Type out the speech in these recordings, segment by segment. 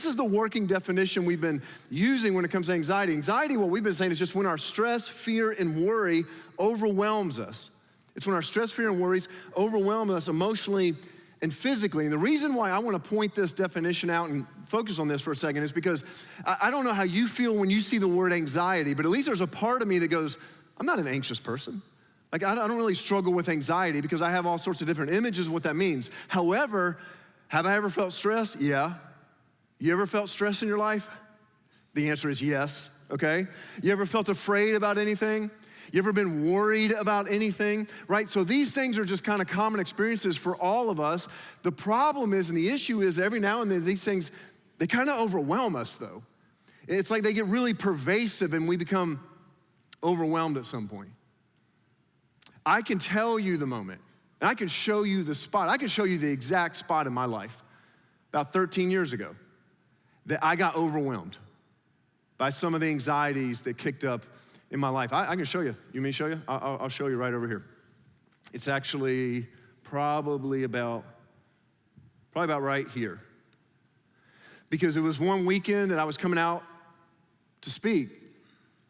this is the working definition we've been using when it comes to anxiety. Anxiety, what we've been saying, is just when our stress, fear, and worry overwhelms us. It's when our stress, fear, and worries overwhelm us emotionally and physically. And the reason why I want to point this definition out and focus on this for a second is because I don't know how you feel when you see the word anxiety, but at least there's a part of me that goes, I'm not an anxious person. Like, I don't really struggle with anxiety because I have all sorts of different images of what that means. However, have I ever felt stress? Yeah. You ever felt stress in your life? The answer is yes, okay? You ever felt afraid about anything? You ever been worried about anything, right? So these things are just kind of common experiences for all of us. The problem is, and the issue is, every now and then these things, they kind of overwhelm us though. It's like they get really pervasive and we become overwhelmed at some point. I can tell you the moment, and I can show you the spot. I can show you the exact spot in my life about 13 years ago that I got overwhelmed by some of the anxieties that kicked up in my life. I can show you. You mean show you? I'll show you right over here. It's actually probably about right here. Because it was one weekend that I was coming out to speak,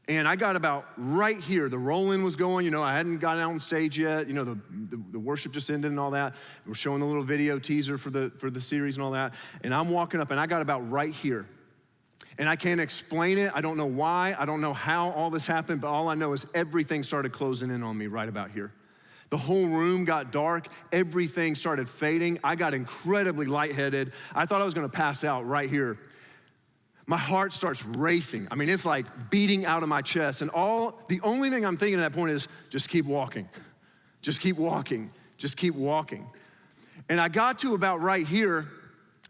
and I got about right here. The roll-in was going, I hadn't gotten out on stage yet. The worship just ended and all that. We're showing the little video teaser for the series and all that. And I'm walking up, and I got about right here. And I can't explain it. I don't know why. I don't know how all this happened, but all I know is everything started closing in on me right about here. The whole room got dark. Everything started fading. I got incredibly lightheaded. I thought I was gonna pass out right here. My heart starts racing. I mean, it's like beating out of my chest. And the only thing I'm thinking at that point is just keep walking. Just keep walking. Just keep walking. And I got to about right here,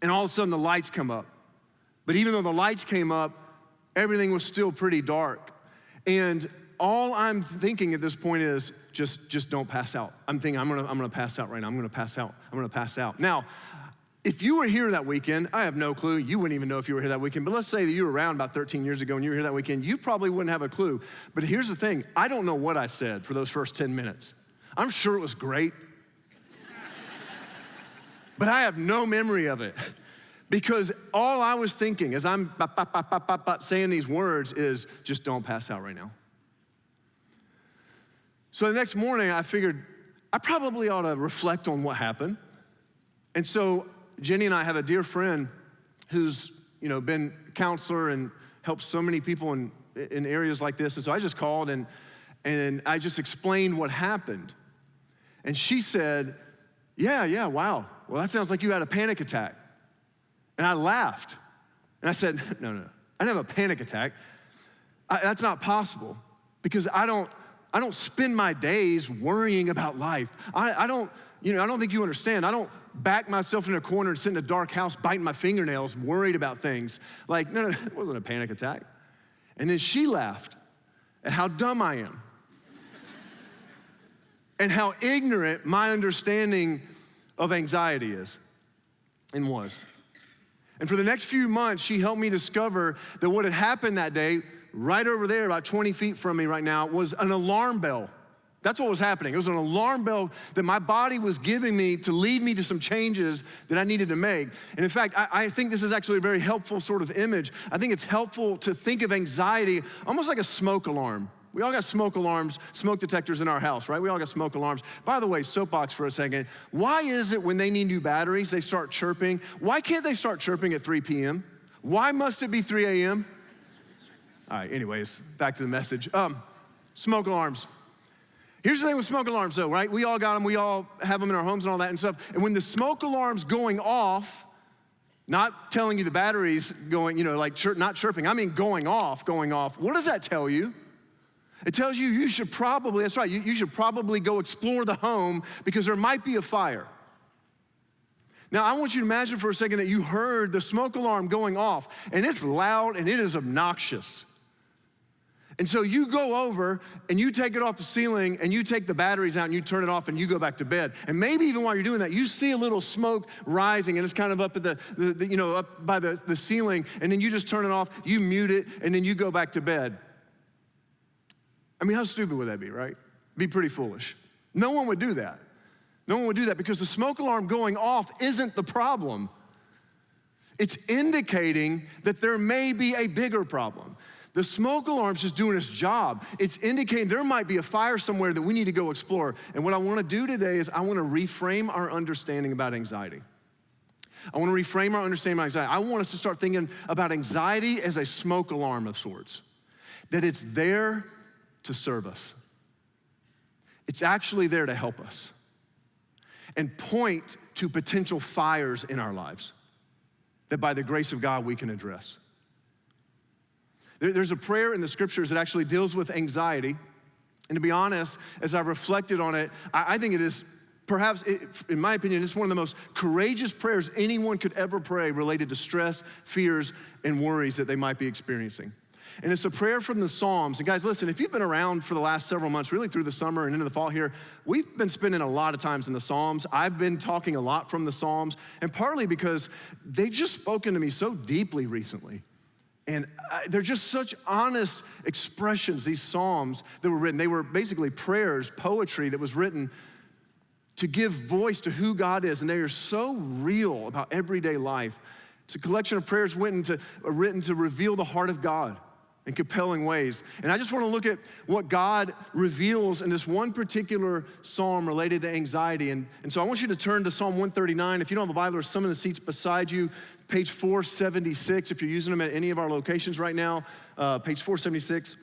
and all of a sudden the lights come up. But even though the lights came up, everything was still pretty dark. And all I'm thinking at this point is just don't pass out. I'm thinking I'm gonna pass out right now. I'm gonna pass out. I'm gonna pass out. Now, if you were here that weekend, I have no clue. You wouldn't even know if you were here that weekend. But let's say that you were around about 13 years ago and you were here that weekend. You probably wouldn't have a clue. But here's the thing. I don't know what I said for those first 10 minutes. I'm sure it was great. But I have no memory of it. Because all I was thinking as I'm saying these words is just don't pass out right now. So the next morning I figured I probably ought to reflect on what happened. And so Jenny and I have a dear friend who's been a counselor and helped so many people in areas like this. And so I just called and I just explained what happened. And she said, yeah, wow. Well, that sounds like you had a panic attack. And I laughed. And I said, no, I didn't have a panic attack. That's not possible because I don't spend my days worrying about life. I don't think you understand. I don't back myself in a corner and sit in a dark house biting my fingernails, worried about things. Like, no, it wasn't a panic attack. And then she laughed at how dumb I am and how ignorant my understanding of anxiety is and was. And for the next few months, she helped me discover that what had happened that day, right over there, about 20 feet from me right now, was an alarm bell. That's what was happening. It was an alarm bell that my body was giving me to lead me to some changes that I needed to make. And in fact, I think this is actually a very helpful sort of image. I think it's helpful to think of anxiety almost like a smoke alarm. We all got smoke alarms, smoke detectors in our house, right? We all got smoke alarms. By the way, soapbox for a second. Why is it when they need new batteries, they start chirping? Why can't they start chirping at 3 p.m.? Why must it be 3 a.m.? All right, anyways, back to the message. Smoke alarms. Here's the thing with smoke alarms though, right? We all got them, we all have them in our homes and all that and stuff. And when the smoke alarm's going off, not telling you the battery's going, not chirping, I mean going off, what does that tell you? It tells you you should probably, that's right, you should probably go explore the home because there might be a fire. Now, I want you to imagine for a second that you heard the smoke alarm going off, and it's loud and it is obnoxious. And so you go over and you take it off the ceiling and you take the batteries out and you turn it off and you go back to bed. And maybe even while you're doing that, you see a little smoke rising and it's kind of up at up by the ceiling, and then you just turn it off, you mute it, and then you go back to bed. I mean, how stupid would that be, right? Be pretty foolish. No one would do that. No one would do that because the smoke alarm going off isn't the problem. It's indicating that there may be a bigger problem. The smoke alarm's just doing its job. It's indicating there might be a fire somewhere that we need to go explore. And what I wanna do today is I wanna reframe our understanding about anxiety. I wanna reframe our understanding about anxiety. I want us to start thinking about anxiety as a smoke alarm of sorts, that it's there to serve us. It's actually there to help us and point to potential fires in our lives that by the grace of God we can address. There's a prayer in the scriptures that actually deals with anxiety. And to be honest, as I've reflected on it, I think it is perhaps, in my opinion, it's one of the most courageous prayers anyone could ever pray related to stress, fears, and worries that they might be experiencing. And it's a prayer from the Psalms. And guys, listen, if you've been around for the last several months, really through the summer and into the fall here, we've been spending a lot of times in the Psalms. I've been talking a lot from the Psalms, and partly because they've just spoken to me so deeply recently. And they're just such honest expressions, these Psalms that were written. They were basically prayers, poetry that was written to give voice to who God is, and they are so real about everyday life. It's a collection of prayers written to reveal the heart of God in compelling ways. And I just want to look at what God reveals in this one particular psalm related to anxiety. And so I want you to turn to Psalm 139. If you don't have a Bible, there's some in the seats beside you. Page 476, if you're using them at any of our locations right now, page 476.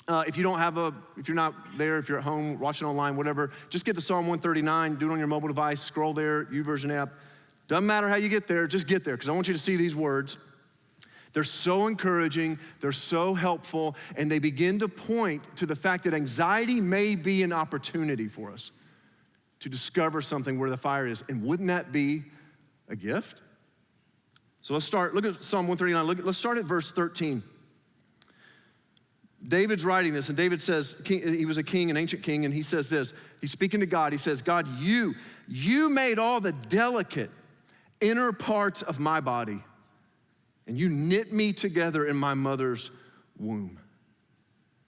If you're not there, if you're at home, watching online, whatever, just get to Psalm 139, do it on your mobile device, scroll there, YouVersion app. Doesn't matter how you get there, just get there, because I want you to see these words. They're so encouraging, they're so helpful, and they begin to point to the fact that anxiety may be an opportunity for us to discover something where the fire is. And wouldn't that be a gift? So let's start, look at Psalm 139, let's start at verse 13. David's writing this, and David says, he was a king, an ancient king, and he says this, he's speaking to God, he says, God, you made all the delicate inner parts of my body, and you knit me together in my mother's womb.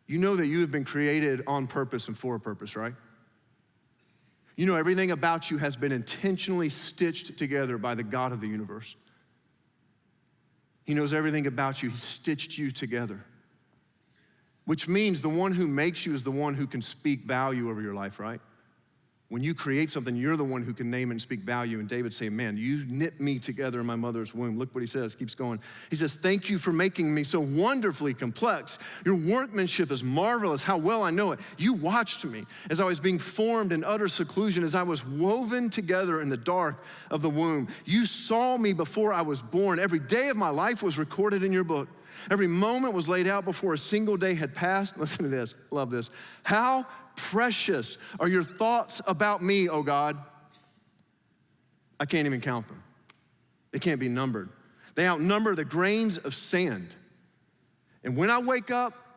You know that you have been created on purpose and for a purpose, right? You know everything about you has been intentionally stitched together by the God of the universe. He knows everything about you. He stitched you together, which means the one who makes you is the one who can speak value over your life, right? When you create something, you're the one who can name and speak value. And David's saying, man, you knit me together in my mother's womb. Look what he says, keeps going. He says, thank you for making me so wonderfully complex. Your workmanship is marvelous, how well I know it. You watched me as I was being formed in utter seclusion, as I was woven together in the dark of the womb. You saw me before I was born. Every day of my life was recorded in your book. Every moment was laid out before a single day had passed. Listen to this, love this. How precious are your thoughts about me, O God. I can't even count them. They can't be numbered. They outnumber the grains of sand. And when I wake up,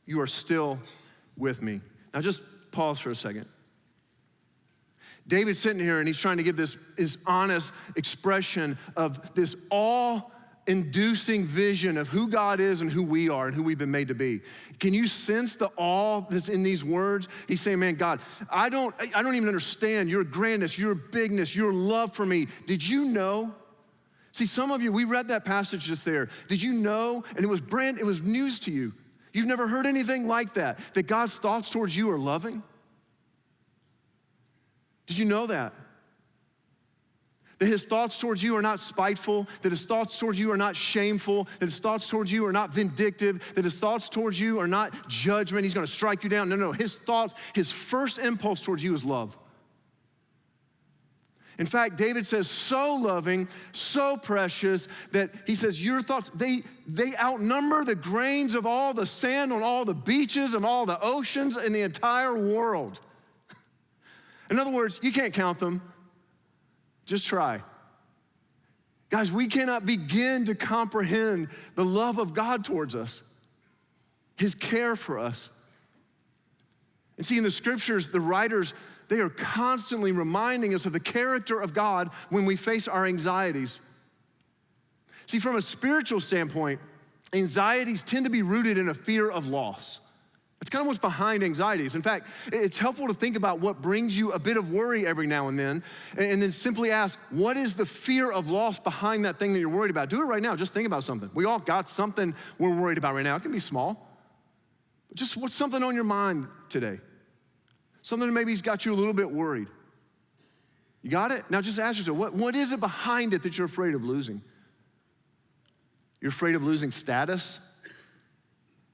you are still with me. Now just pause for a second. David's sitting here and he's trying to give this honest expression of this awe-inducing vision of who God is and who we are and who we've been made to be. Can you sense the awe that's in these words? He's saying, man, God, I don't even understand your grandness, your bigness, your love for me. Did you know? See, some of you, we read that passage just there. Did you know? And it was news to you. You've never heard anything like that God's thoughts towards you are loving? Did you know that? That his thoughts towards you are not spiteful, that his thoughts towards you are not shameful, that his thoughts towards you are not vindictive, that his thoughts towards you are not judgment, he's gonna strike you down. No, his thoughts, his first impulse towards you is love. In fact, David says, so loving, so precious, that he says, your thoughts, they outnumber the grains of all the sand on all the beaches and all the oceans in the entire world. In other words, you can't count them. Just try. Guys, we cannot begin to comprehend the love of God towards us, his care for us. And see, in the scriptures, the writers, they are constantly reminding us of the character of God when we face our anxieties. See, from a spiritual standpoint, anxieties tend to be rooted in a fear of loss. That's kind of what's behind anxieties. In fact, it's helpful to think about what brings you a bit of worry every now and then then simply ask, what is the fear of loss behind that thing that you're worried about? Do it right now. Just think about something. We all got something we're worried about right now. It can be small. But just what's something on your mind today? Something that maybe has got you a little bit worried. You got it? Now just ask yourself, what is it behind it that you're afraid of losing? You're afraid of losing status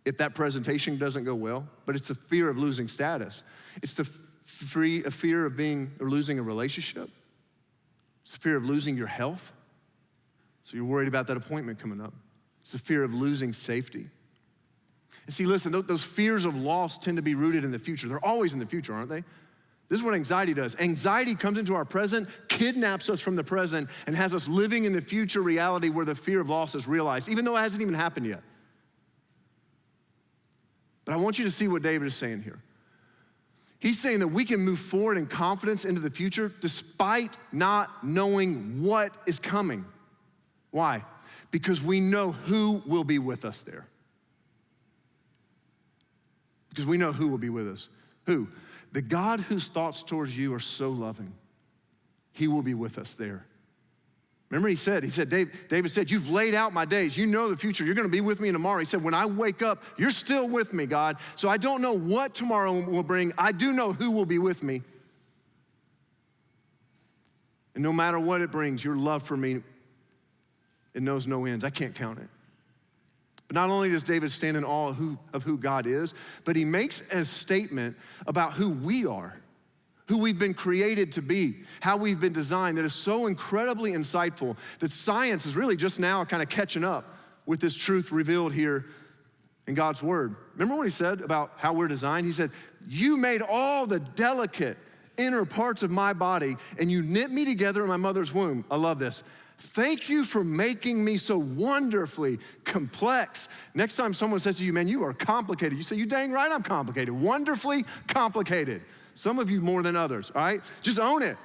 if that presentation doesn't go well, but it's the fear of losing status. It's the fear of losing a relationship. It's the fear of losing your health. So you're worried about that appointment coming up. It's the fear of losing safety. And see, listen, those fears of loss tend to be rooted in the future. They're always in the future, aren't they? This is what anxiety does. Anxiety comes into our present, kidnaps us from the present, and has us living in the future reality where the fear of loss is realized, even though it hasn't even happened yet. But I want you to see what David is saying here. He's saying that we can move forward in confidence into the future despite not knowing what is coming. Why? Because we know who will be with us there. Because we know who will be with us. Who? The God whose thoughts towards you are so loving. He will be with us there. Remember he said, David said, you've laid out my days. You know the future. You're gonna be with me tomorrow. He said, when I wake up, you're still with me, God. So I don't know what tomorrow will bring. I do know who will be with me. And no matter what it brings, your love for me, it knows no ends. I can't count it. But not only does David stand in awe of who God is, but he makes a statement about who we are, who we've been created to be, how we've been designed, that is so incredibly insightful that science is really just now kind of catching up with this truth revealed here in God's word. Remember what he said about how we're designed? He said, you made all the delicate inner parts of my body and you knit me together in my mother's womb. I love this. Thank you for making me so wonderfully complex. Next time someone says to you, man, you are complicated, you say, you dang right I'm complicated, wonderfully complicated. Some of you more than others, all right? Just own it.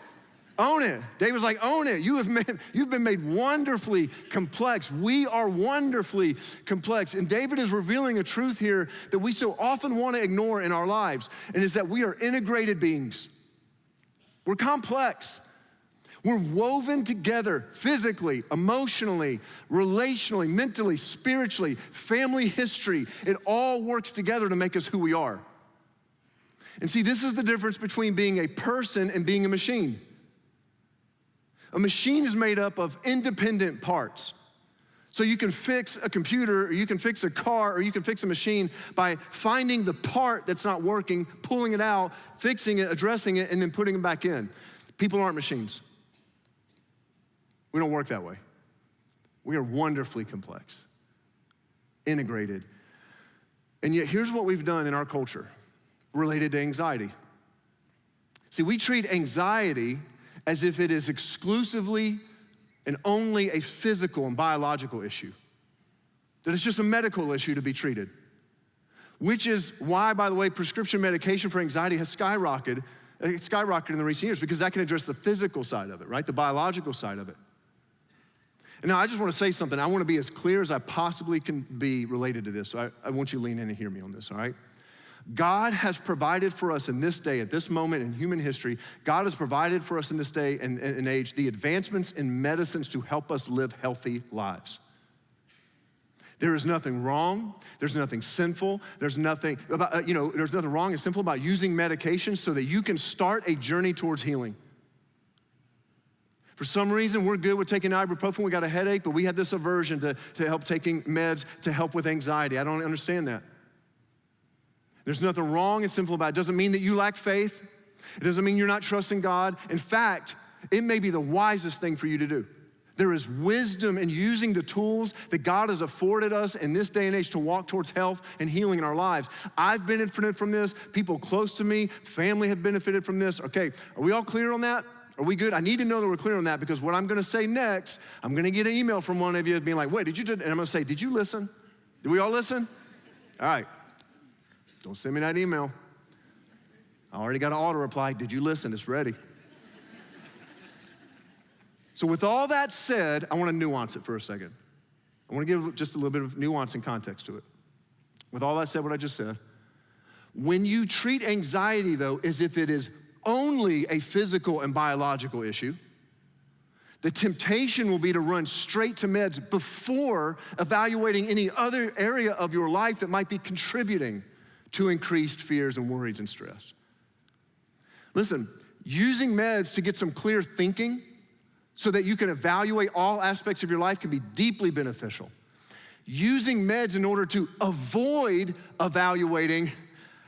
Own it. David's like, own it. You've been made wonderfully complex. We are wonderfully complex. And David is revealing a truth here that we so often want to ignore in our lives, and is that we are integrated beings. We're complex. We're woven together physically, emotionally, relationally, mentally, spiritually, family history. It all works together to make us who we are. And see, this is the difference between being a person and being a machine. A machine is made up of independent parts. So you can fix a computer, or you can fix a car, or you can fix a machine by finding the part that's not working, pulling it out, fixing it, addressing it, and then putting it back in. People aren't machines. We don't work that way. We are wonderfully complex, integrated. And yet here's what we've done in our culture related to anxiety. See, we treat anxiety as if it is exclusively and only a physical and biological issue, that it's just a medical issue to be treated, which is why, by the way, prescription medication for anxiety has skyrocketed in the recent years, because that can address the physical side of it, right? The biological side of it. And now I just want to say something. I want to be as clear as I possibly can be related to this. So I want you to lean in and hear me on this, all right? God has provided for us in this day, at this moment in human history, God has provided for us in this day and age the advancements in medicines to help us live healthy lives. There is nothing wrong, there's nothing sinful, there's nothing wrong and sinful about using medication so that you can start a journey towards healing. For some reason, we're good with taking ibuprofen, we got a headache, but we had this aversion to help taking meds to help with anxiety. I don't understand that. There's nothing wrong and sinful about it. It doesn't mean that you lack faith. It doesn't mean you're not trusting God. In fact, it may be the wisest thing for you to do. There is wisdom in using the tools that God has afforded us in this day and age to walk towards health and healing in our lives. I've benefited from this. People close to me, family have benefited from this. Okay, are we all clear on that? Are we good? I need to know that we're clear on that, because what I'm gonna say next, I'm gonna get an email from one of you being like, wait, did you do? And I'm gonna say, did you listen? Did we all listen? All right. Don't send me that email. I already got an auto reply. Did you listen? It's ready. So with all that said, I want to nuance it for a second. I want to give just a little bit of nuance and context to it. With all that said, what I just said, When you treat anxiety, though, as if it is only a physical and biological issue, the temptation will be to run straight to meds before evaluating any other area of your life that might be contributing to increased fears and worries and stress. Listen, using meds to get some clear thinking so that you can evaluate all aspects of your life can be deeply beneficial. Using meds in order to avoid evaluating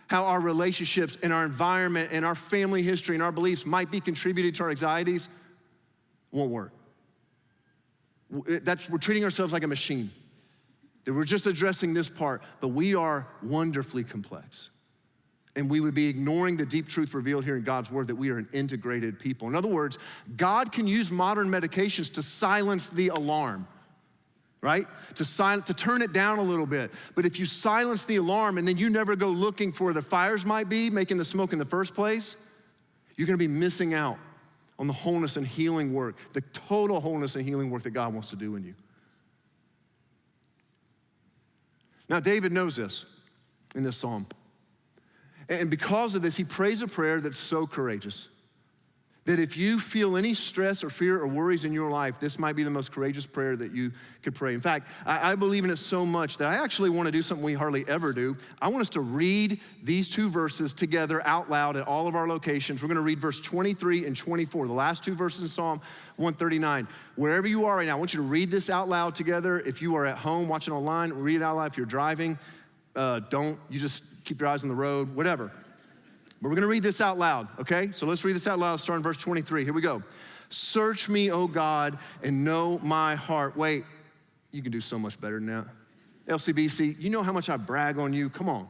how our relationships and our environment and our family history and our beliefs might be contributing to our anxieties won't work. We're treating ourselves like a machine. That we're just addressing this part, but we are wonderfully complex. And we would be ignoring the deep truth revealed here in God's word that we are an integrated people. In other words, God can use modern medications to silence the alarm, right? To turn it down a little bit. But if you silence the alarm and then you never go looking for where the fires might be, making the smoke in the first place, you're gonna be missing out on the wholeness and healing work, the total wholeness and healing work that God wants to do in you. Now, David knows this in this psalm. And because of this, he prays a prayer that's so courageous that if you feel any stress or fear or worries in your life, this might be the most courageous prayer that you could pray. In fact, I believe in it so much that I actually want to do something we hardly ever do. I want us to read these two verses together out loud at all of our locations. We're going to read verse 23 and 24, the last two verses in Psalm 139. Wherever you are right now, I want you to read this out loud together. If you are at home watching online, read it out loud. If you're driving, you just keep your eyes on the road, whatever. But we're gonna read this out loud, okay? So let's read this out loud, starting verse 23. Here we go. Search me, O God, and know my heart. Wait, you can do so much better than that. LCBC, you know how much I brag on you. Come on.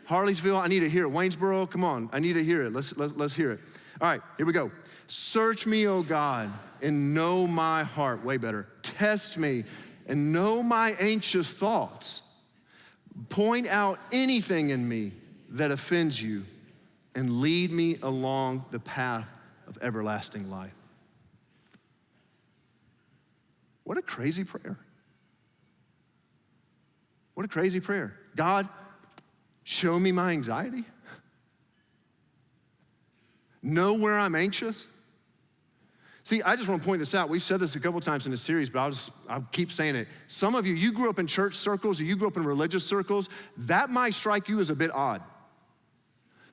Harleysville, I need to hear it. Waynesboro, come on, I need to hear it. Let's hear it. All right, here we go. Search me, O God, and know my heart. Way better. Test me and know my anxious thoughts. Point out anything in me that offends you and lead me along the path of everlasting life. What a crazy prayer. What a crazy prayer. God, show me my anxiety. Know where I'm anxious. See, I just want to point this out. We've said this a couple times in the series, but I'll keep saying it. Some of you grew up in church circles or you grew up in religious circles. That might strike you as a bit odd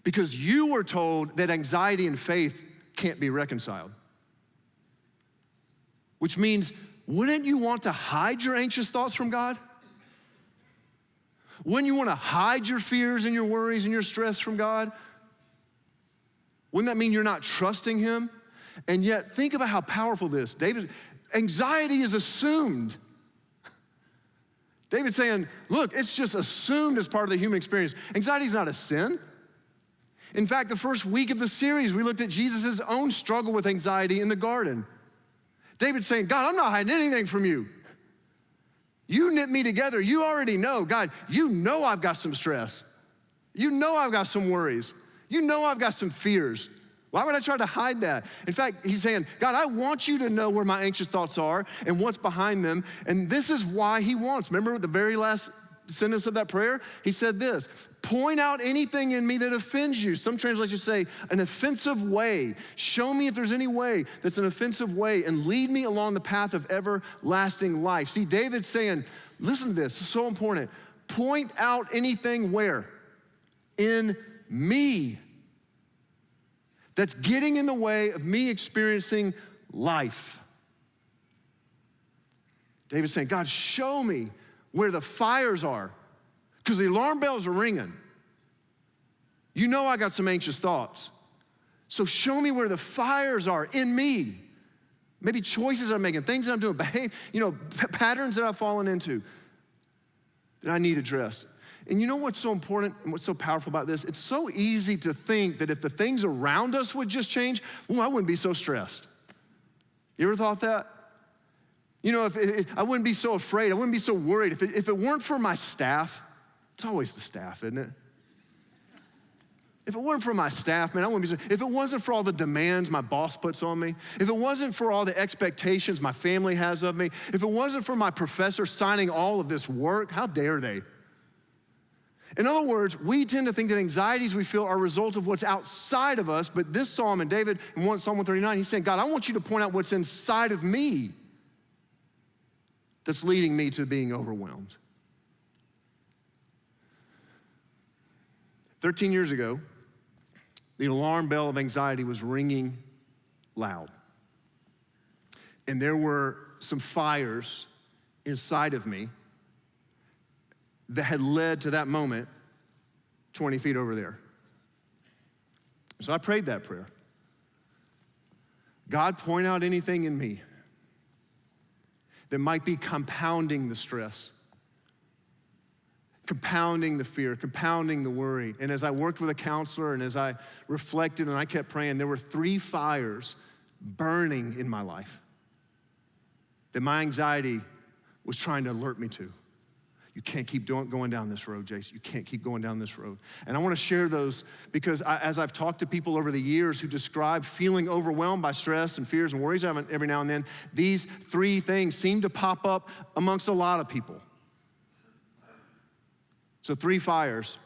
because you were told that anxiety and faith can't be reconciled. Which means, wouldn't you want to hide your anxious thoughts from God? Wouldn't you want to hide your fears and your worries and your stress from God? Wouldn't that mean you're not trusting him? And yet, think about how powerful this. Anxiety is assumed. David's saying, look, it's just assumed as part of the human experience. Anxiety is not a sin. In fact, the first week of the series, we looked at Jesus' own struggle with anxiety in the garden. David's saying, God, I'm not hiding anything from you. You knit me together. You already know. God, you know I've got some stress. You know I've got some worries. You know I've got some fears. Why would I try to hide that? In fact, he's saying, God, I want you to know where my anxious thoughts are and what's behind them. And this is why he wants. Remember the very last sentence of that prayer? He said this, point out anything in me that offends you. Some translations say an offensive way. Show me if there's any way that's an offensive way and lead me along the path of everlasting life. See, David's saying, listen to this, it's so important. Point out anything where? In me. That's getting in the way of me experiencing life. David's saying, God, show me where the fires are, because the alarm bells are ringing. You know I got some anxious thoughts. So show me where the fires are in me. Maybe choices I'm making, things that I'm doing, patterns that I've fallen into that I need addressed. And you know what's so important and what's so powerful about this? It's so easy to think that if the things around us would just change, well, I wouldn't be so stressed. You ever thought that? You know, I wouldn't be so afraid, I wouldn't be so worried. If it weren't for my staff, it's always the staff, isn't it? If it weren't for my staff, man, I wouldn't be so, if it wasn't for all the demands my boss puts on me, if it wasn't for all the expectations my family has of me, if it wasn't for my professor signing all of this work, how dare they? In other words, we tend to think that anxieties we feel are a result of what's outside of us, but this psalm, and David in Psalm 139, he's saying, God, I want you to point out what's inside of me that's leading me to being overwhelmed. 13 years ago, the alarm bell of anxiety was ringing loud. And there were some fires inside of me that had led to that moment 20 feet over there. So I prayed that prayer. God, point out anything in me that might be compounding the stress, compounding the fear, compounding the worry. And as I worked with a counselor and as I reflected and I kept praying, there were 3 fires burning in my life that my anxiety was trying to alert me to. You can't keep going down this road, Jason. You can't keep going down this road. And I want to share those because as I've talked to people over the years who describe feeling overwhelmed by stress and fears and worries every now and then, these 3 things seem to pop up amongst a lot of people. So 3 fires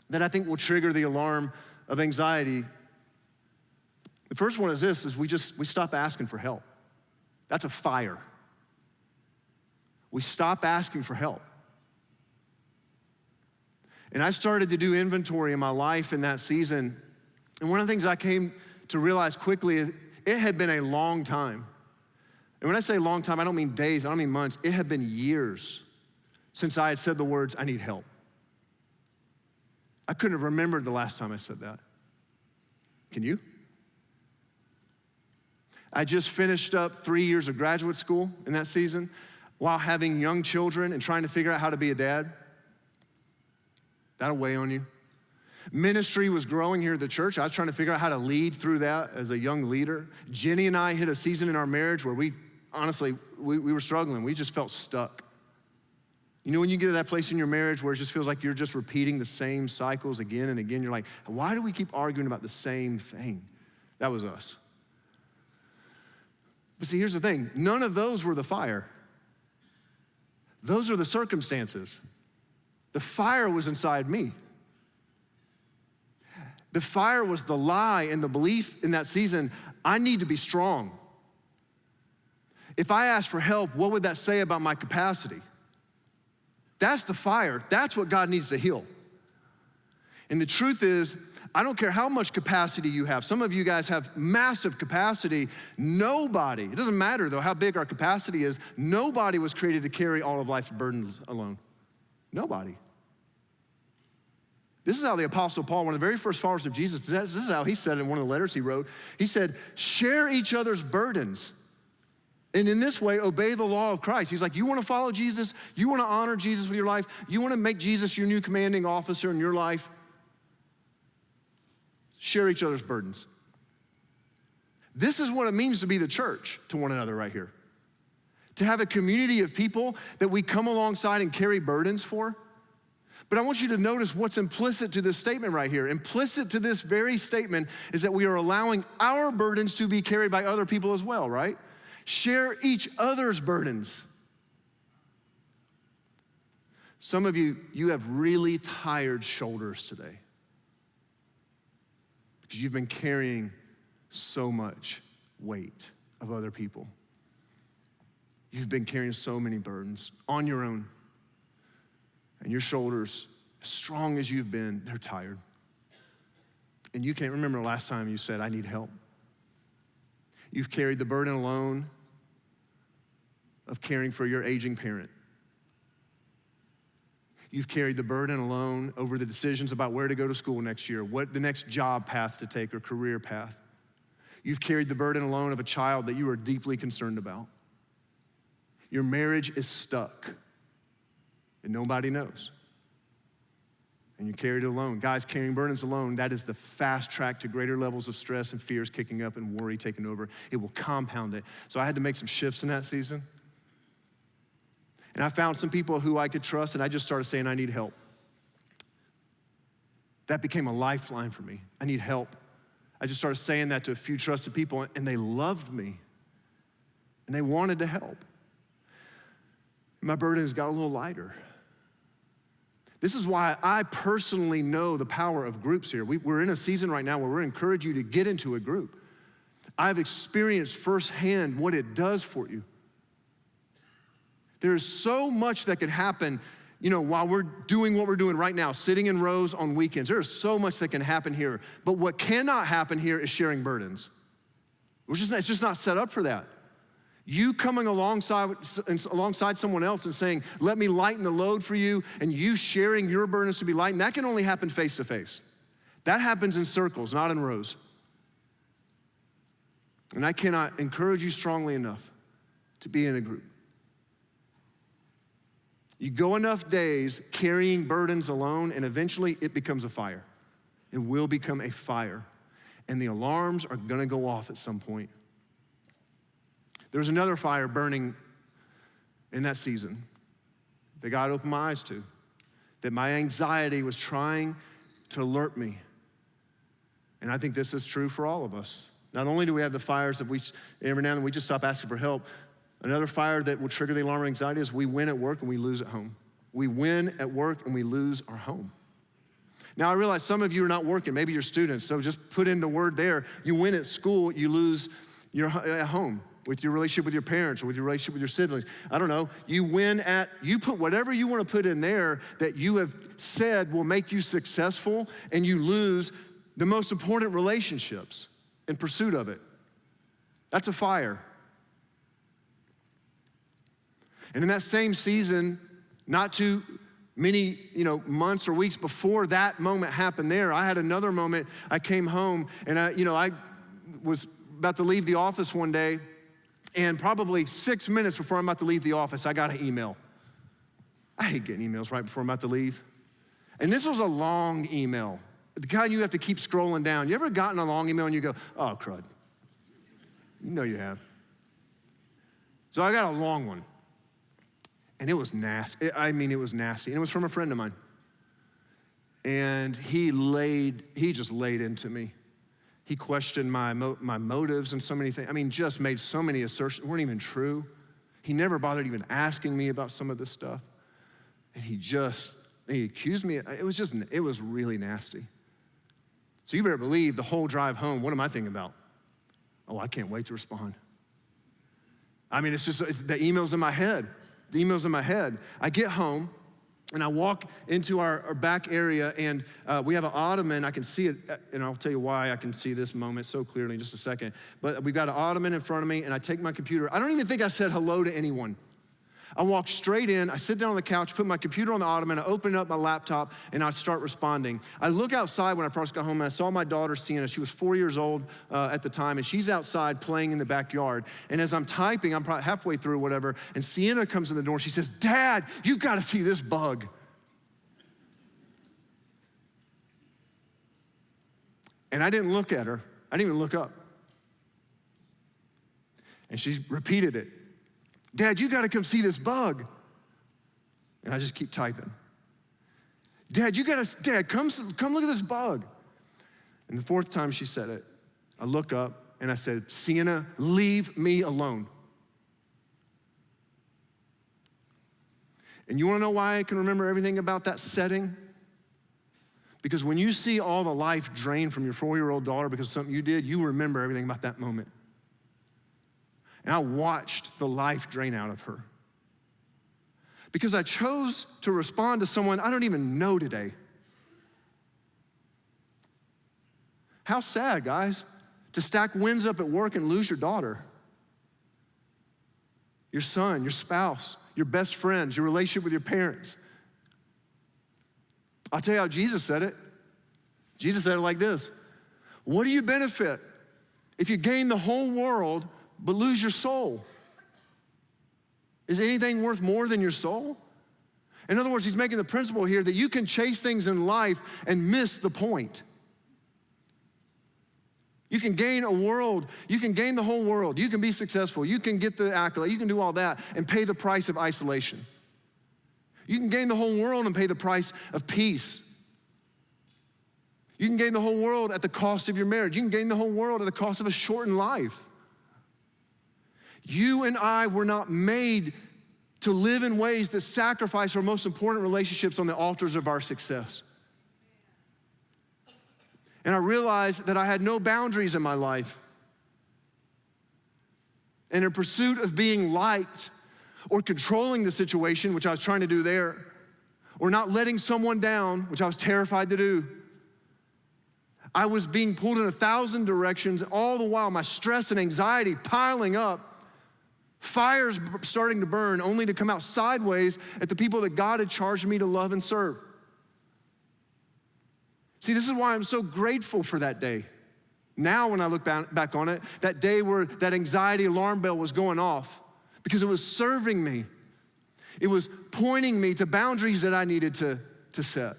that I think will trigger the alarm of anxiety. The first one is this, is we stop asking for help. That's a fire. We stop asking for help. And I started to do inventory in my life in that season. And one of the things I came to realize quickly is it had been a long time. And when I say long time, I don't mean days, I don't mean months. It had been years since I had said the words, I need help. I couldn't have remembered the last time I said that. Can you? I just finished up 3 years of graduate school in that season while having young children and trying to figure out how to be a dad. That'll weigh on you. Ministry was growing here at the church. I was trying to figure out how to lead through that as a young leader. Jenny and I hit a season in our marriage where we were struggling. We just felt stuck. You know, when you get to that place in your marriage where it just feels like you're just repeating the same cycles again and again, you're like, why do we keep arguing about the same thing? That was us. But see, here's the thing. None of those were the fire. Those are the circumstances. The fire was inside me. The fire was the lie and the belief in that season, I need to be strong. If I asked for help, what would that say about my capacity? That's the fire. That's what God needs to heal. And the truth is, I don't care how much capacity you have. Some of you guys have massive capacity. Nobody, it doesn't matter though how big our capacity is, nobody was created to carry all of life's burdens alone. Nobody. This is how the Apostle Paul, one of the very first followers of Jesus, this is how he said in one of the letters he wrote. He said, share each other's burdens. And in this way, obey the law of Christ. He's like, you want to follow Jesus? You want to honor Jesus with your life? You want to make Jesus your new commanding officer in your life? Share each other's burdens. This is what it means to be the church to one another right here. To have a community of people that we come alongside and carry burdens for. But I want you to notice what's implicit to this statement right here. Implicit to this very statement is that we are allowing our burdens to be carried by other people as well, right? Share each other's burdens. Some of you have really tired shoulders today because you've been carrying so much weight of other people. You've been carrying so many burdens on your own. And your shoulders, as strong as you've been, they're tired. And you can't remember the last time you said, I need help. You've carried the burden alone of caring for your aging parent. You've carried the burden alone over the decisions about where to go to school next year, what the next job path to take or career path. You've carried the burden alone of a child that you are deeply concerned about. Your marriage is stuck. And nobody knows. And you carry it alone. Guys, carrying burdens alone, that is the fast track to greater levels of stress and fears kicking up and worry taking over. It will compound it. So I had to make some shifts in that season. And I found some people who I could trust, and I just started saying, I need help. That became a lifeline for me. I need help. I just started saying that to a few trusted people, and they loved me. And they wanted to help. My burdens got a little lighter. This is why I personally know the power of groups here. We're in a season right now where we're encouraging you to get into a group. I've experienced firsthand what it does for you. There's so much that could happen, while we're doing what we're doing right now, sitting in rows on weekends. There's so much that can happen here. But what cannot happen here is sharing burdens. It's just not set up for that. You coming alongside someone else and saying, let me lighten the load for you, and you sharing your burdens to be lightened, that can only happen face to face. That happens in circles, not in rows. And I cannot encourage you strongly enough to be in a group. You go enough days carrying burdens alone, and eventually it becomes a fire. It will become a fire. And the alarms are gonna go off at some point. There was another fire burning in that season that God opened my eyes to, that my anxiety was trying to alert me. And I think this is true for all of us. Not only do we have the fires that every now and then we just stop asking for help, another fire that will trigger the alarm of anxiety is we win at work and we lose at home. We win at work and we lose our home. Now I realize some of you are not working, maybe you're students, so just put in the word there. You win at school, you lose at home. With your relationship with your parents or with your relationship with your siblings. I don't know, you put whatever you want to put in there that you have said will make you successful, and you lose the most important relationships in pursuit of it. That's a fire. And in that same season, not too many months or weeks before that moment happened there, I had another moment. I came home and I was about to leave the office one day, and probably 6 minutes before I'm about to leave the office, I got an email. I hate getting emails right before I'm about to leave. And this was a long email, the kind you have to keep scrolling down. You ever gotten a long email and you go, oh, crud? You know you have. So I got a long one. And it was nasty. It was nasty. And it was from a friend of mine. And he just laid into me. He questioned my motives and so many things. Just made so many assertions that weren't even true. He never bothered even asking me about some of this stuff. And he accused me. It was really nasty. So you better believe the whole drive home, what am I thinking about? Oh, I can't wait to respond. It's the email's in my head. The email's in my head. I get home, and I walk into our back area, and we have an ottoman. I can see it, and I'll tell you why I can see this moment so clearly in just a second. But we've got an ottoman in front of me, and I take my computer. I don't even think I said hello to anyone. I walk straight in, I sit down on the couch, put my computer on the ottoman, I open up my laptop, and I start responding. I look outside when I first got home, and I saw my daughter, Sienna. She was 4 years old at the time, and she's outside playing in the backyard. And as I'm typing, I'm probably halfway through whatever, and Sienna comes in the door, and she says, Dad, you gotta see this bug. And I didn't look at her. I didn't even look up. And she repeated it. Dad, you gotta come see this bug. And I just keep typing. Dad, come look at this bug. And the fourth time she said it, I look up and I said, Sienna, leave me alone. And you wanna know why I can remember everything about that setting? Because when you see all the life drained from your 4-year-old daughter because of something you did, you remember everything about that moment. And I watched the life drain out of her. Because I chose to respond to someone I don't even know today. How sad, guys, to stack wins up at work and lose your daughter, your son, your spouse, your best friends, your relationship with your parents. I'll tell you how Jesus said it. Jesus said it like this. What do you benefit if you gain the whole world but lose your soul? Is anything worth more than your soul? In other words, he's making the principle here that you can chase things in life and miss the point. You can gain a world, you can gain the whole world, you can be successful, you can get the accolade, you can do all that and pay the price of isolation. You can gain the whole world and pay the price of peace. You can gain the whole world at the cost of your marriage. You can gain the whole world at the cost of a shortened life. You and I were not made to live in ways that sacrifice our most important relationships on the altars of our success. And I realized that I had no boundaries in my life. And in pursuit of being liked or controlling the situation, which I was trying to do there, or not letting someone down, which I was terrified to do, I was being pulled in 1,000 directions, all the while my stress and anxiety piling up, fires starting to burn, only to come out sideways at the people that God had charged me to love and serve. See, this is why I'm so grateful for that day. Now when I look back on it, that day where that anxiety alarm bell was going off, because it was serving me. It was pointing me to boundaries that I needed to set.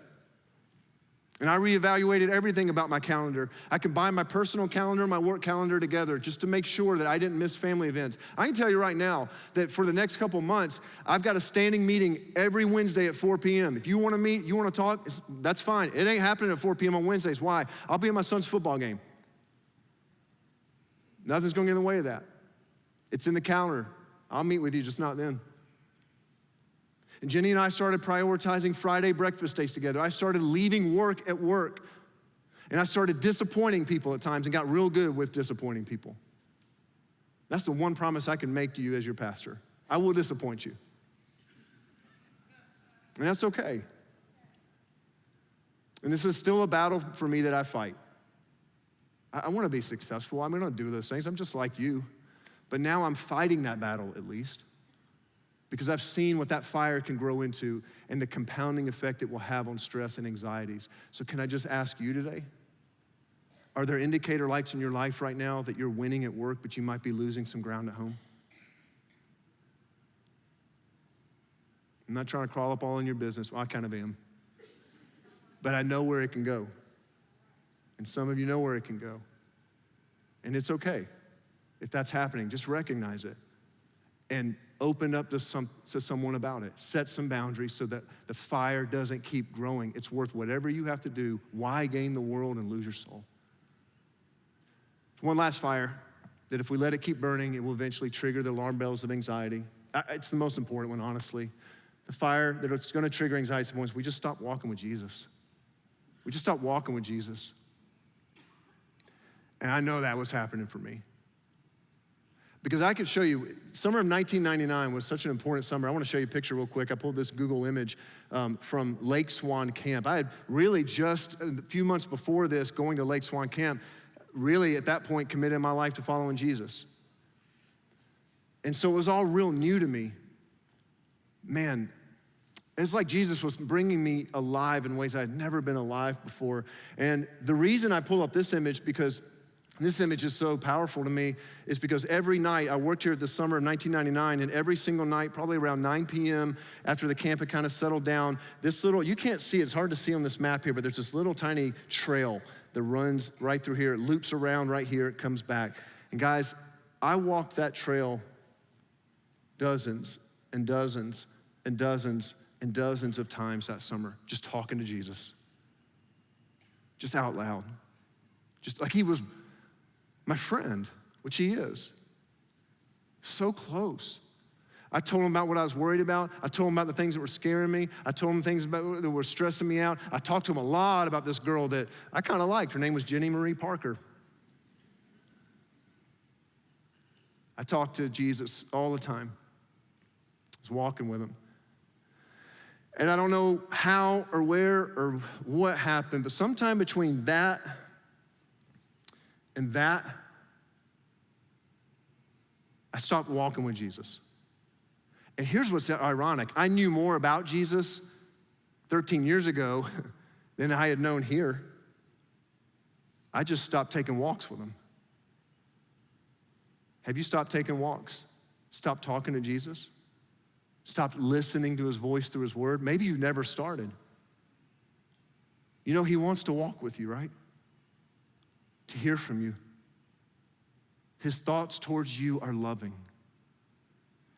And I reevaluated everything about my calendar. I combined my personal calendar and my work calendar together just to make sure that I didn't miss family events. I can tell you right now that for the next couple months, I've got a standing meeting every Wednesday at 4 p.m. If you wanna meet, you wanna talk, that's fine. It ain't happening at 4 p.m. on Wednesdays. Why? I'll be at my son's football game. Nothing's gonna get in the way of that. It's in the calendar. I'll meet with you, just not then. And Jenny and I started prioritizing Friday breakfast days together. I started leaving work at work. And I started disappointing people at times and got real good with disappointing people. That's the one promise I can make to you as your pastor. I will disappoint you. And that's okay. And this is still a battle for me that I fight. I want to be successful. I'm going to do those things. I'm just like you. But now I'm fighting that battle at least, because I've seen what that fire can grow into and the compounding effect it will have on stress and anxieties. So can I just ask you today, are there indicator lights in your life right now that you're winning at work, but you might be losing some ground at home? I'm not trying to crawl up all in your business. Well, I kind of am. But I know where it can go. And some of you know where it can go. And it's okay. If that's happening, just recognize it and open up to someone about it. Set some boundaries so that the fire doesn't keep growing. It's worth whatever you have to do. Why gain the world and lose your soul? One last fire that if we let it keep burning, it will eventually trigger the alarm bells of anxiety. It's the most important one, honestly. The fire that it's gonna trigger anxiety points, we just stop walking with Jesus. We just stop walking with Jesus. And I know that was happening for me. Because I could show you, summer of 1999 was such an important summer. I wanna show you a picture real quick. I pulled this Google image from Lake Swan Camp. I had really just a few months before this going to Lake Swan Camp, really at that point committed my life to following Jesus. And so it was all real new to me. Man, it's like Jesus was bringing me alive in ways I had never been alive before. And the reason I pull up this image, because this image is so powerful to me, is because every night, I worked here at the summer of 1999, and every single night, probably around 9 p.m., after the camp had kind of settled down, this little, you can't see it, it's hard to see on this map here, but there's this little tiny trail that runs right through here. It loops around right here, it comes back. And guys, I walked that trail dozens and dozens and dozens and dozens of times that summer, just talking to Jesus, just out loud, just like he was my friend, which he is. So close. I told him about what I was worried about. I told him about the things that were scaring me. I told him things about that were stressing me out. I talked to him a lot about this girl that I kind of liked. Her name was Jenny Marie Parker. I talked to Jesus all the time. I was walking with him. And I don't know how or where or what happened, but sometime between that and that, I stopped walking with Jesus. And here's what's ironic. I knew more about Jesus 13 years ago than I had known here. I just stopped taking walks with him. Have you stopped taking walks? Stopped talking to Jesus? Stopped listening to his voice through his word? Maybe you never started. You know, he wants to walk with you, right? To hear from you. His thoughts towards you are loving,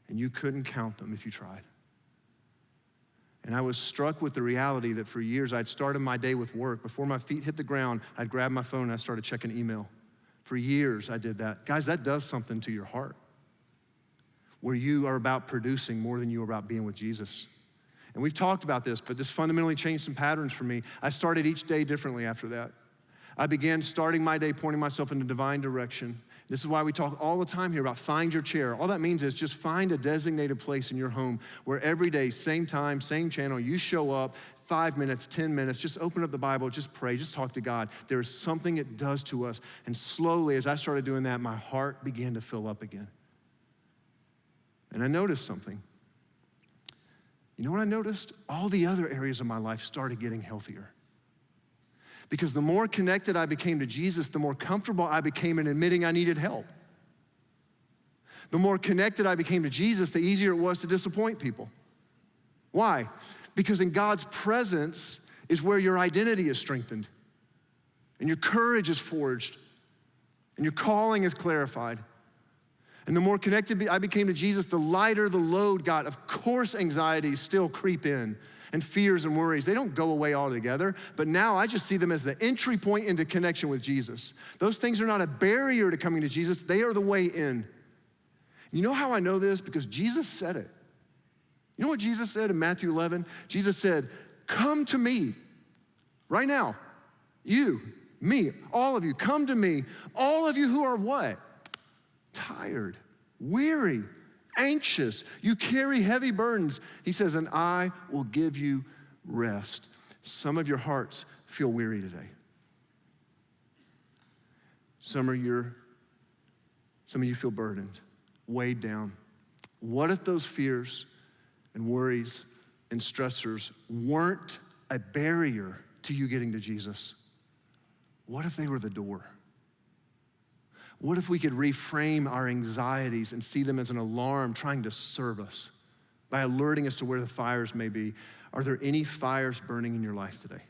and you couldn't count them if you tried. And I was struck with the reality that for years I'd started my day with work. Before my feet hit the ground, I'd grab my phone and I started checking email. For years I did that. Guys, that does something to your heart. where you are about producing more than you are about being with Jesus. And we've talked about this, but this fundamentally changed some patterns for me. I started each day differently after that. I began starting my day pointing myself in a divine direction. This is why we talk all the time here about find your chair. All that means is just find a designated place in your home where every day, same time, same channel, you show up, 5 minutes, 10 minutes, just open up the Bible, just pray, just talk to God. There is something it does to us. And slowly, as I started doing that, my heart began to fill up again. And I noticed something. You know what I noticed? All the other areas of my life started getting healthier. Because the more connected I became to Jesus, the more comfortable I became in admitting I needed help. The more connected I became to Jesus, the easier it was to disappoint people. Why? Because in God's presence is where your identity is strengthened, and your courage is forged, and your calling is clarified. And the more connected I became to Jesus, the lighter the load got. Of course, anxieties still creep in, and fears and worries. They don't go away altogether, but now I just see them as the entry point into connection with Jesus. Those things are not a barrier to coming to Jesus. They are the way in. You know how I know this? Because Jesus said it. You know what Jesus said in Matthew 11? Jesus said, come to me right now. You, me, all of you, come to me. All of you who are what? Tired, weary, anxious. You carry heavy burdens. He says, and I will give you rest. Some of your hearts feel weary today. Some of you feel burdened, weighed down. What if those fears and worries and stressors weren't a barrier to you getting to Jesus? What if they were the door? What if we could reframe our anxieties and see them as an alarm trying to serve us by alerting us to where the fires may be? Are there any fires burning in your life today?